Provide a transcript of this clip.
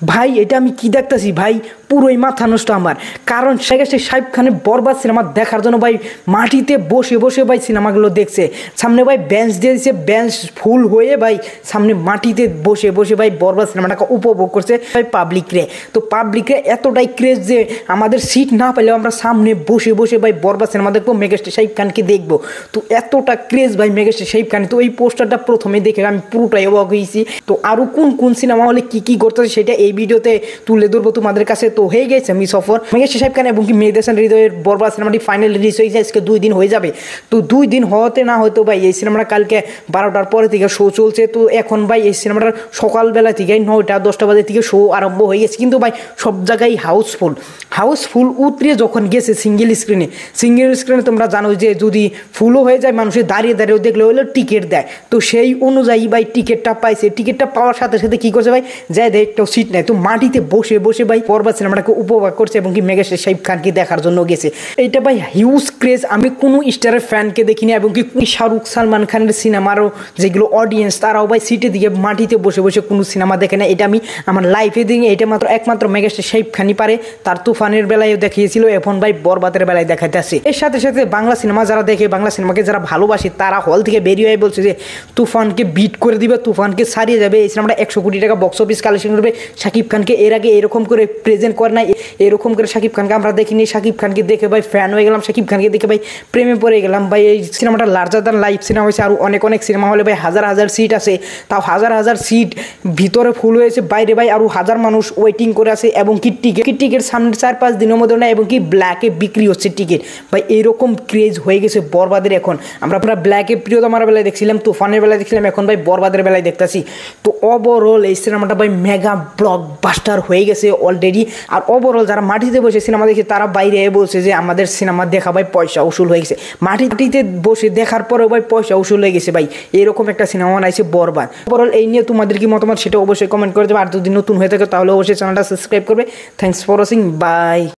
ভাই এটা আমি কি দেখতেছি ভাই, পুরোই মাথা নষ্ট আমার। কারণ শাকিব খানের বরবাদ সিনেমা দেখার জন্য ভাই মাটিতে বসে বসে ভাই সিনেমাগুলো দেখছে। সামনে ভাই বেঞ্চ দিয়ে দিচ্ছে, বেঞ্চ ফুল হয়ে ভাই সামনে মাটিতে বসে বসে ভাই বরবাদ সিনেমাটাকে উপভোগ করছে ভাই পাবলিকরে। তো পাবলিকরে এতটাই ক্রেজ যে আমাদের সিট না পেলেও আমরা সামনে বসে বসে ভাই বরবাদ সিনেমা দেখবো, মেগাস্টার শাকিব খানকে দেখবো। তো এতটা ক্রেজ ভাই মেগাস্টার শাকিব খান। তো এই পোস্টারটা প্রথমে দেখে আমি পুরোটাই অবাক হয়েছি। তো আরও কোন কোন সিনেমা হলে কী কী করতেছে সেটা এই ভিডিওতে তুলে ধরবো তোমাদের কাছে। তো হয়ে গেছে আমি সফর মেগাস্টার শাকিব খান এবং কি মেহেদী হাসান হৃদয়ের বরবাদ সিনেমাটি ফাইনাল রিলিজ হয়েছে, আজকে 2 দিন হয়ে যাবে। তো 2 দিন হতে না হয়তো ভাই এই সিনেমাটা কালকে 12টার পরে থেকে শো চলছে। তো এখন ভাই এই সিনেমাটার সকালবেলা থেকে 9টা 10টা বাজে থেকে শো আরম্ভ হয়ে গেছে, কিন্তু ভাই সব জায়গায় হাউসফুল উতরে যখন গেছে সিঙ্গেল স্ক্রিনে তোমরা জানো যে যদি ফুলও হয়ে যায় মানুষের দাঁড়িয়ে দাঁড়িয়েও দেখলে হলে টিকিট দেয়। তো সেই অনুযায়ী ভাই টিকিটটা পাইছে, টিকিটটা পাওয়ার সাথে সাথে কী করছে ভাই, যায় দেয় একটাও সিট নেয়। তো মাটিতে বসে বসে ভাই বরবাদ সিনেমাটাকে উপভোগ করছে এবং কি মেগাস্টার শাকিব খানকে দেখার জন্য গেছে। এইটা ভাই হিউজ ক্রেজ, আমি কোনো স্টারের ফ্যানকে দেখিনি। এবং কি শাহরুখ সালমান খানের সিনেমারও যেগুলো অডিয়েন্স তারাও ভাই সিটে দিকে মাটিতে বসে বসে কোনো সিনেমা দেখে না। এটা আমি আমার লাইফে দেখি, এটা একমাত্র মেগাস্টার শাকিব খানই পারে। তার তুফানের বেলায়ও দেখিয়েছিল, এখন ভাই বরবাদের বেলায় দেখাতে আসে। এর সাথে সাথে বাংলা সিনেমা যারা দেখে, বাংলা সিনেমাকে যারা ভালোবাসে, তারা হল থেকে বেরিয়ে হয়ে বলছে যে তুফানকে বিট করে দিবে, তুফানকে ছাড়িয়ে যাবে, এই সিনেমাটা 100 কোটি টাকা বক্স অফিস কালেকশন করবে। শাকিব খানকে এর আগে এরকম করে প্রেজেন্ট করে না, এরকম করে শাকিব খানকে আমরা দেখিনি। শাকিব খানকে দেখে ভাই ফ্যান হয়ে গেলাম, শাকিব খানকে দেখে ভাই প্রেমে পড়ে গেলাম। ভাই এই সিনেমাটা লার্জার দ্যান লাইফ সিনেমা হয়েছে। আর অনেক সিনেমা হলে ভাই হাজার হাজার সিট আছে, তাও হাজার সিট ভিতরে ফুল হয়েছে, বাইরে ভাই আরও হাজার মানুষ ওয়েটিং করে আছে। এবং কি টিকিট সামনে 4-5 দিনের মধ্যে না, এবং কি ব্ল্যাকে বিক্রি হচ্ছে টিকিট। ভাই এরকম ক্রেজ হয়ে গেছে বরবাদের। এখন আমরা ব্ল্যাকে প্রিয়তমার বেলায় দেখছিলাম, তুফানের বেলায় দেখছিলাম, এখন ভাই বরবাদের বেলায় দেখতেছি। তো ওভারঅল এই সিনেমাটা ভাই মেগা ব্লকবাস্টার হয়ে গেছে অলরেডি। আর ওভারঅল যারা মাটিতে বসে সিনেমা দেখে তারা বাইরে বলছে যে আমাদের সিনেমা দেখা ভাই পয়সা উসুল হয়ে গেছে। মাটিতে বসে দেখার পরেও ভাই পয়সা উসুল হয়ে গেছে। ভাই এরকম একটা সিনেমা বানাইছে বরবাদ। ওভারঅল এই নিয়ে তোমাদের কি মতামত সেটা অবশ্যই কমেন্ট করে দেবে। আর যদি নতুন হয়ে থাকে তাহলে অবশ্যই চ্যানেলটা সাবস্ক্রাইব করবে। Thanks for watching, by.